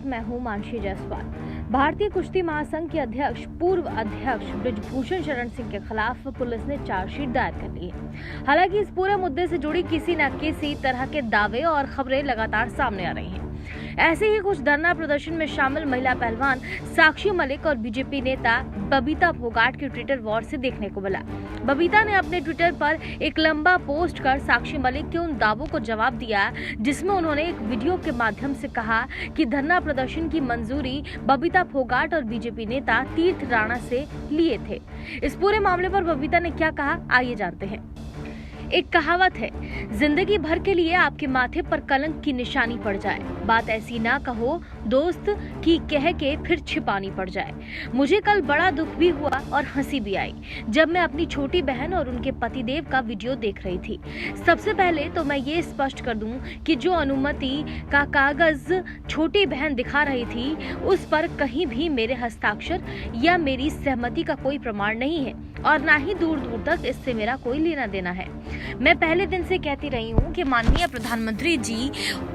मैं हूं मानसी जायसवाल। भारतीय कुश्ती महासंघ के अध्यक्ष पूर्व अध्यक्ष बृजभूषण शरण सिंह के खिलाफ पुलिस ने चार्जशीट दायर कर ली है। हालांकि इस पूरे मुद्दे से जुड़ी किसी न किसी तरह के दावे और खबरें लगातार सामने आ रही हैं। ऐसे ही कुछ धरना प्रदर्शन में शामिल महिला पहलवान साक्षी मलिक और बीजेपी नेता बबीता फोगाट के ट्विटर वॉर से देखने को मिला। बबीता ने अपने ट्विटर पर एक लंबा पोस्ट कर साक्षी मलिक के उन दावों को जवाब दिया जिसमें उन्होंने एक वीडियो के माध्यम से कहा कि धरना प्रदर्शन की मंजूरी बबीता फोगाट और बीजेपी नेता तीर्थ राणा से लिए थे। इस पूरे मामले पर बबीता ने क्या कहा, आइए जानते हैं। एक कहावत है, जिंदगी भर के लिए आपके माथे पर कलंक की निशानी पड़ जाए, बात ऐसी ना कहो दोस्त कि कह के फिर छिपानी पड़ जाए। मुझे कल बड़ा दुख भी हुआ और हंसी भी आई जब मैं अपनी छोटी बहन और उनके पतिदेव का वीडियो देख रही थी। सबसे पहले तो मैं ये स्पष्ट कर दूं कि जो अनुमति का कागज छोटी बहन दिखा रही थी उस पर कहीं भी मेरे हस्ताक्षर या मेरी सहमति का कोई प्रमाण नहीं है और ना ही दूर दूर तक इससे मेरा कोई लेना देना है। मैं पहले दिन से कहती रही हूँ कि माननीय प्रधानमंत्री जी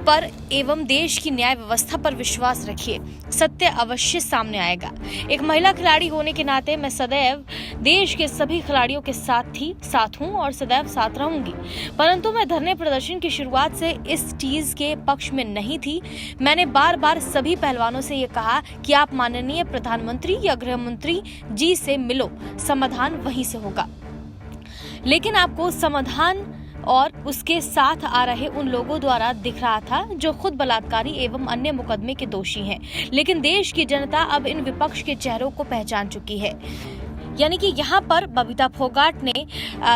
पर एवं देश की न्याय व्यवस्था पर विश्वास रखिए, सत्य अवश्य सामने आएगा। एक महिला खिलाड़ी होने के नाते मैं सदैव देश के सभी खिलाड़ियों के साथ हूँ और सदैव साथ रहूंगी। परंतु मैं धरने प्रदर्शन की शुरुआत से इस चीज के पक्ष में नहीं थी। मैंने बार बार सभी पहलवानों से ये कहा कि आप माननीय प्रधानमंत्री या गृह मंत्री जी से मिलो, समाधान वहीं से होगा। लेकिन आपको समाधान और उसके साथ आ रहे उन लोगों द्वारा दिख रहा था जो खुद बलात्कारी एवं अन्य मुकदमे के दोषी हैं। लेकिन देश की जनता अब इन विपक्ष के चेहरों को पहचान चुकी है। यानी कि यहाँ पर बबीता फोगाट ने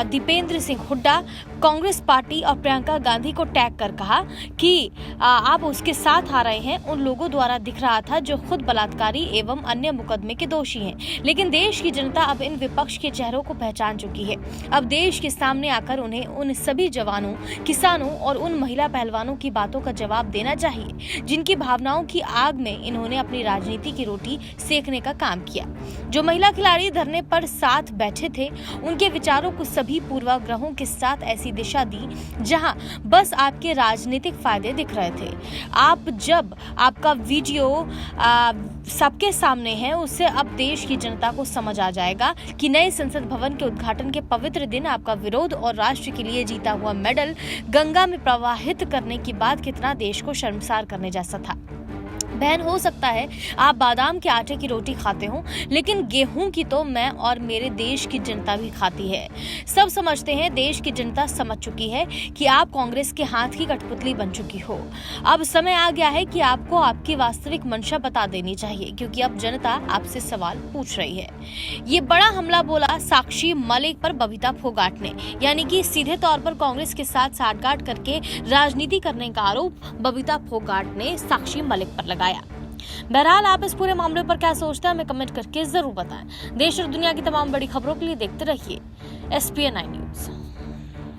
दीपेंद्र सिंह हुड्डा, कांग्रेस पार्टी और प्रियंका गांधी को टैग कर कहा कि आप उसके साथ आ रहे हैं उन लोगों द्वारा दिख रहा था जो खुद बलात्कारी एवं अन्य मुकदमे के दोषी हैं। लेकिन देश की जनता अब इन विपक्ष के चेहरों को पहचान चुकी है। अब देश के सामने आकर उन्हें उन सभी जवानों, किसानों और उन महिला पहलवानों की बातों का जवाब देना चाहिए जिनकी भावनाओं की आग में इन्होंने अपनी राजनीति की रोटी सेकने का काम किया। जो महिला खिलाड़ी धरने पर साथ बैठे थे उनके विचारों को सभी पूर्वाग्रहों के साथ ऐसी दिशा दी जहां बस आपके राजनीतिक फायदे दिख रहे थे। आप जब आपका वीडियो सबके सामने है उससे अब देश की जनता को समझ आ जाएगा कि नए संसद भवन के उद्घाटन के पवित्र दिन आपका विरोध और राष्ट्र के लिए जीता हुआ मेडल गंगा में प्रवाहित करने की बात कितना देश को शर्मसार करने जैसा था। बहन, हो सकता है आप बादाम के आटे की रोटी खाते हो, लेकिन गेहूं की तो मैं और मेरे देश की जनता भी खाती है। सब समझते हैं, देश की जनता समझ चुकी है कि आप कांग्रेस के हाथ की कठपुतली बन चुकी हो। अब समय आ गया है कि आपको आपकी वास्तविक मंशा बता देनी चाहिए, क्योंकि अब जनता आपसे सवाल पूछ रही है। ये बड़ा हमला बोला साक्षी मलिक पर बबीता फोगाट ने, यानी कि सीधे तौर पर कांग्रेस के साथ साठगांठ करके राजनीति करने का आरोप बबीता फोगाट ने साक्षी मलिक पर लगाया। बहरहाल, आप इस पूरे मामले पर क्या सोचते हैं हमें कमेंट करके जरूर बताएं। देश और दुनिया की तमाम बड़ी खबरों के लिए देखते रहिए SPN9 न्यूज।